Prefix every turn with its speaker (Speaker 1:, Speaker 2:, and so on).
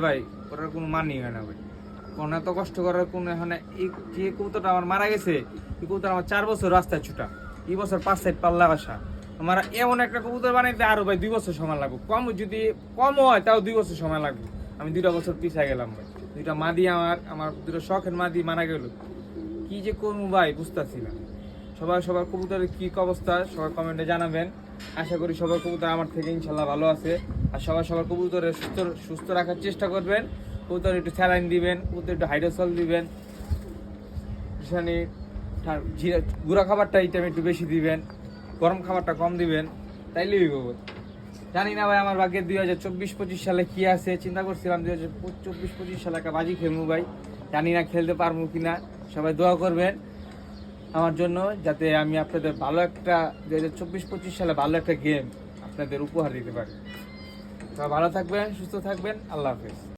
Speaker 1: ভাই ওটার কোনো মানি হয় না ভাই, কোনো এত কষ্ট করার কোনো এখানে এই যে কবুতরটা আমার মারা গেছে, এই কবুতর আমার 4 বছর রাস্তায় ছুটা, এই বছর 5 সাইড পাল্লা বাসা। আমার এমন একটা কবুতর বানাইতে আরো ভাই 2 বছর সময় লাগবে, যদি কম হয় তাও 2 বছর সময় লাগবে। আমি 2টা বছর পিছিয়ে গেলাম ভাই, 2টা মাদি আমার 2টা শখের মাদি মারা গেল, কি যে করবো ভাই বুঝতেছি না। সবার কবুতরের কি অবস্থা সবাই কমেন্টে জানাবেন। আশা করি সবার কবুতর আমার থেকে ইনশাল্লাহ ভালো আছে। আর সবার কবুতরের সুস্থ রাখার চেষ্টা করবেন। কবুতর একটু স্যালাইন দিবেন, কবুতর একটু হাইড্রোসল দিবেন, গুঁড়া খাবারটা এই টাইমে একটু বেশি দিবেন, গরম খাবারটা কম দিবেন, তাইলেই কবুতর। জানি না ভাই আমার ভাগ্যে 2024-25 সালে কি আছে, চিন্তা করছিলাম 2024-25 সালে একটা বাজি খেলবো ভাই, জানি না খেলতে পারবো কিনা। সবাই দোয়া করবেন আমার জন্য, যাতে আমি আপনাদের ভালো একটা 2024-25 সালে ভালো একটা গেম আপনাদের উপহার দিতে পারি। সবাই ভালো থাকবেন, সুস্থ থাকবেন, আল্লাহ হাফেজ।